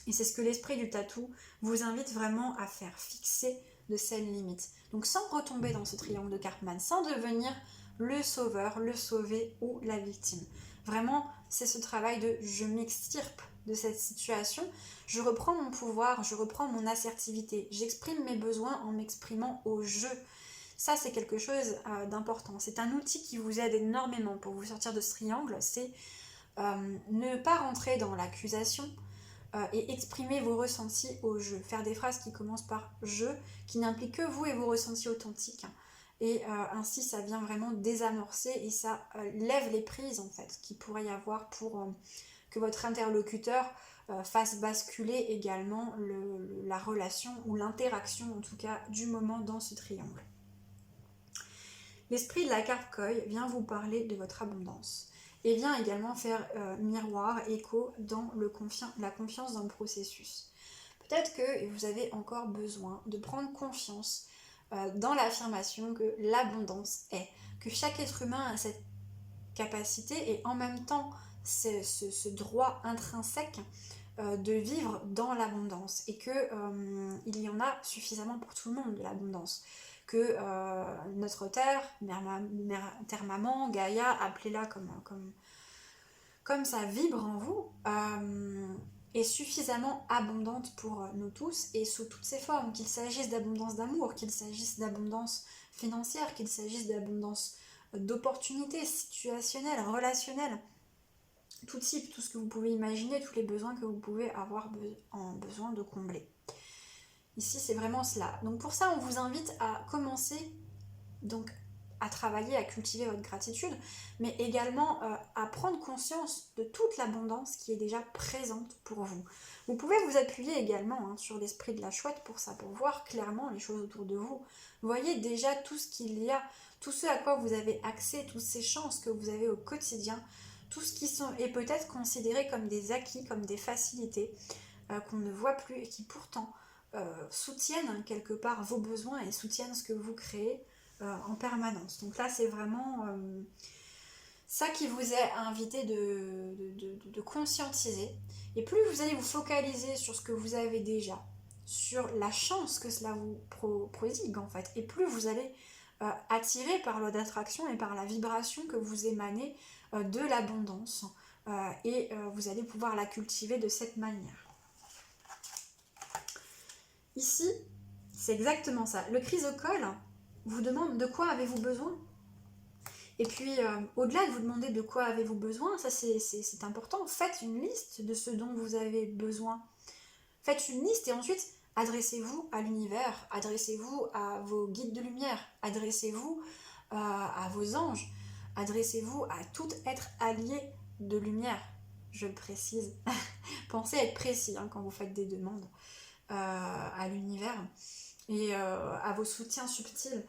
Et c'est ce que l'esprit du tatou vous invite vraiment à faire, fixer de saines limites. Donc sans retomber dans ce triangle de Karpman, sans devenir le sauveur, le sauvé ou la victime. Vraiment, c'est ce travail de je m'extirpe de cette situation, je reprends mon pouvoir, je reprends mon assertivité, j'exprime mes besoins en m'exprimant au jeu. Ça, c'est quelque chose d'important. C'est un outil qui vous aide énormément pour vous sortir de ce triangle, c'est ne pas rentrer dans l'accusation et exprimer vos ressentis au jeu. Faire des phrases qui commencent par « je », qui n'impliquent que vous et vos ressentis authentiques. Et ainsi, ça vient vraiment désamorcer et ça lève les prises, en fait, qu'il pourrait y avoir pour que votre interlocuteur fasse basculer également la relation ou l'interaction, en tout cas, du moment dans ce triangle. L'esprit de la carpe-coille vient vous parler de votre abondance et vient également faire miroir, écho dans la confiance dans le processus. Peut-être que vous avez encore besoin de prendre confiance dans l'affirmation que l'abondance est, que chaque être humain a cette capacité et en même temps ce droit intrinsèque de vivre dans l'abondance et que il y en a suffisamment pour tout le monde de l'abondance, que notre terre, terre maman, Gaïa, appelez-la comme ça vibre en vous, est suffisamment abondante pour nous tous et sous toutes ses formes, qu'il s'agisse d'abondance d'amour, qu'il s'agisse d'abondance financière, qu'il s'agisse d'abondance d'opportunités situationnelles, relationnelles, tout type, tout ce que vous pouvez imaginer, tous les besoins que vous pouvez avoir besoin de combler. Ici, c'est vraiment cela. Donc pour ça, on vous invite à commencer donc à travailler, à cultiver votre gratitude, mais également à prendre conscience de toute l'abondance qui est déjà présente pour vous. Vous pouvez vous appuyer également sur l'esprit de la chouette pour ça, pour voir clairement les choses autour de vous. Vous voyez déjà tout ce qu'il y a, tout ce à quoi vous avez accès, toutes ces chances que vous avez au quotidien, tout ce qui est peut-être considéré comme des acquis, comme des facilités qu'on ne voit plus et qui pourtant soutiennent quelque part vos besoins et soutiennent ce que vous créez en permanence. Donc là, c'est vraiment ça qui vous est invité de conscientiser. Et plus vous allez vous focaliser sur ce que vous avez déjà, sur la chance que cela vous prodigue en fait, et plus vous allez attiré par loi d'attraction et par la vibration que vous émanez de l'abondance. Et vous allez pouvoir la cultiver de cette manière. Ici, c'est exactement ça. Le chrysocole vous demande de quoi avez-vous besoin. Et puis, au-delà de vous demander de quoi avez-vous besoin, ça c'est important, faites une liste de ce dont vous avez besoin. Faites une liste et ensuite, adressez-vous à l'univers, adressez-vous à vos guides de lumière, adressez-vous à vos anges, adressez-vous à tout être allié de lumière, je le précise. Pensez à être précis quand vous faites des demandes à l'univers et à vos soutiens subtils.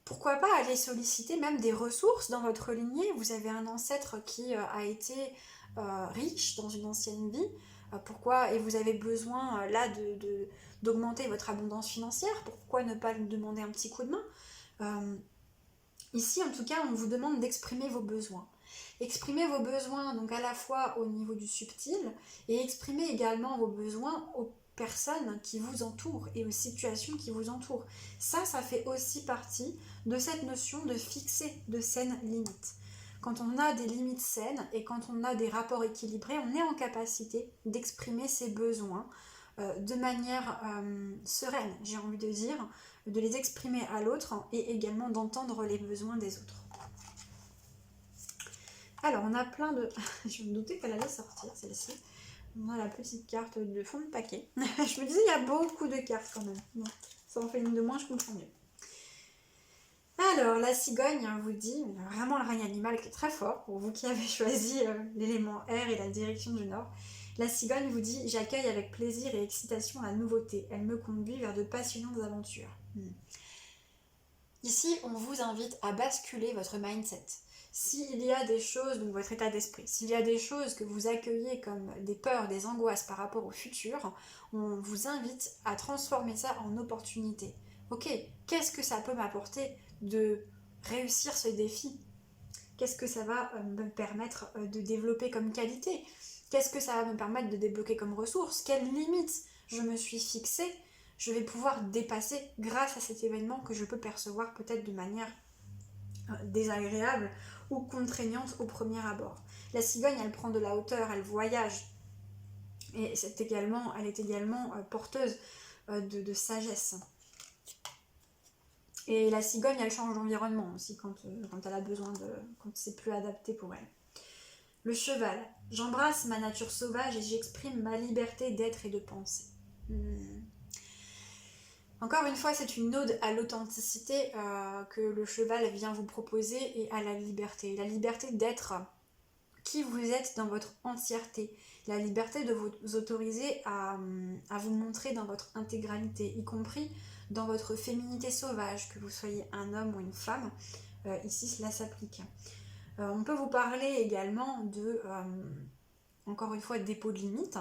Pourquoi pas aller solliciter même des ressources dans votre lignée. Vous avez un ancêtre qui a été riche dans une ancienne vie. Pourquoi, et vous avez besoin là d'augmenter votre abondance financière. Pourquoi ne pas lui demander un petit coup de main. Ici, en tout cas, on vous demande d'exprimer vos besoins. Exprimez vos besoins donc à la fois au niveau du subtil et exprimez également vos besoins aux personnes qui vous entourent et aux situations qui vous entourent. Ça fait aussi partie de cette notion de fixer de saines limites. Quand on a des limites saines et quand on a des rapports équilibrés, on est en capacité d'exprimer ses besoins de manière sereine, j'ai envie de dire, de les exprimer à l'autre et également d'entendre les besoins des autres. Alors, on a plein de... Je me doutais qu'elle allait sortir, celle-ci. On a la petite carte de fond de paquet. Je me disais, il y a beaucoup de cartes quand même. Bon, ça en fait une de moins, je comprends mieux. Alors, la cigogne vous dit, vraiment le règne animal qui est très fort, pour vous qui avez choisi l'élément air et la direction du nord. La cigogne vous dit, j'accueille avec plaisir et excitation la nouveauté. Elle me conduit vers de passionnantes aventures. Ici, on vous invite à basculer votre mindset. S'il y a des choses, donc votre état d'esprit, s'il y a des choses que vous accueillez comme des peurs, des angoisses par rapport au futur, on vous invite à transformer ça en opportunité. Ok, qu'est-ce que ça peut m'apporter de réussir ce défi? Qu'est-ce que ça va me permettre de développer comme qualité? Qu'est-ce que ça va me permettre de débloquer comme ressources? Quelles limites je me suis fixée? Je vais pouvoir dépasser grâce à cet événement que je peux percevoir peut-être de manière désagréable ou contraignante au premier abord. La cigogne, elle prend de la hauteur, elle voyage. Et elle est également porteuse de sagesse. Et la cigogne, elle change d'environnement aussi quand elle a besoin quand c'est plus adapté pour elle. Le cheval, j'embrasse ma nature sauvage et j'exprime ma liberté d'être et de penser. Encore une fois, c'est une ode à l'authenticité que le cheval vient vous proposer et à la liberté. La liberté d'être qui vous êtes dans votre entièreté. La liberté de vous autoriser à vous montrer dans votre intégralité, y compris dans votre féminité sauvage, que vous soyez un homme ou une femme. Ici, cela s'applique. On peut vous parler également de, encore une fois, dépôt de limite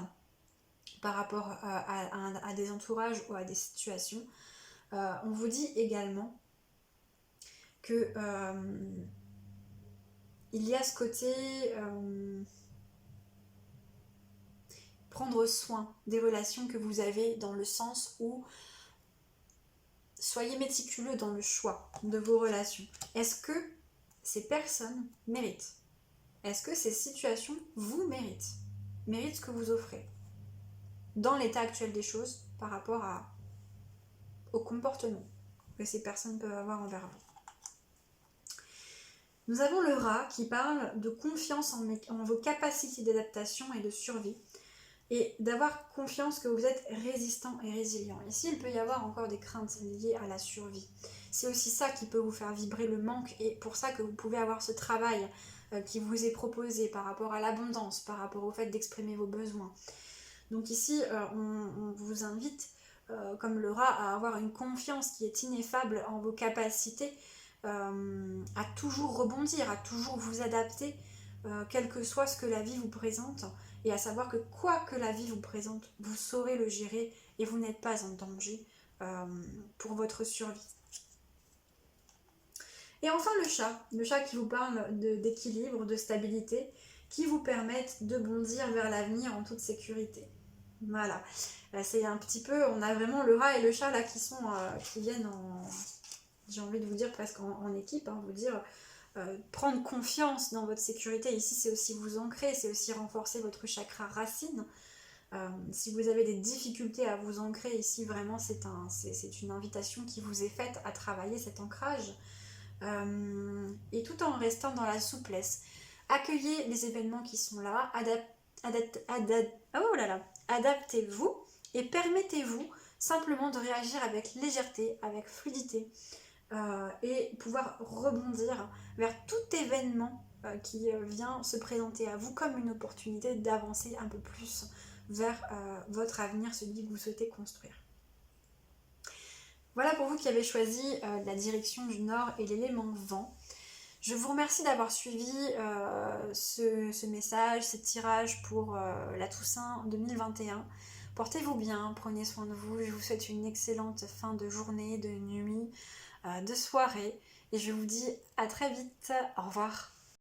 par rapport à des entourages ou à des situations. On vous dit également que il y a ce côté prendre soin des relations que vous avez, dans le sens où soyez méticuleux dans le choix de vos relations. Est-ce que ces personnes méritent? Est-ce que ces situations vous méritent? Méritent ce que vous offrez dans l'état actuel des choses par rapport au comportement que ces personnes peuvent avoir envers vous. Nous avons le rat qui parle de confiance en vos capacités d'adaptation et de survie et d'avoir confiance que vous êtes résistant et résilient. Ici, il peut y avoir encore des craintes liées à la survie. C'est aussi ça qui peut vous faire vibrer le manque et pour ça que vous pouvez avoir ce travail qui vous est proposé par rapport à l'abondance, par rapport au fait d'exprimer vos besoins. Donc ici, on vous invite, comme le rat, à avoir une confiance qui est ineffable en vos capacités, à toujours rebondir, à toujours vous adapter, quel que soit ce que la vie vous présente, et à savoir que quoi que la vie vous présente, vous saurez le gérer et vous n'êtes pas en danger pour votre survie. Et enfin le chat qui vous parle d'équilibre, de stabilité, qui vous permettent de bondir vers l'avenir en toute sécurité. Voilà, c'est un petit peu, on a vraiment le rat et le chat là qui viennent j'ai envie de vous dire presque en équipe, hein, vous dire prendre confiance dans votre sécurité. Ici, c'est aussi vous ancrer, c'est aussi renforcer votre chakra racine. Si vous avez des difficultés à vous ancrer ici, vraiment, c'est une invitation qui vous est faite à travailler cet ancrage. Et tout en restant dans la souplesse. Accueillez les événements qui sont là, adaptez-vous et permettez-vous simplement de réagir avec légèreté, avec fluidité et pouvoir rebondir vers tout événement qui vient se présenter à vous comme une opportunité d'avancer un peu plus vers votre avenir, celui que vous souhaitez construire. Voilà pour vous qui avez choisi la direction du Nord et l'élément vent. Je vous remercie d'avoir suivi ce message, ce tirage pour la Toussaint 2021. Portez-vous bien, prenez soin de vous. Je vous souhaite une excellente fin de journée, de nuit, de soirée. Et je vous dis à très vite. Au revoir.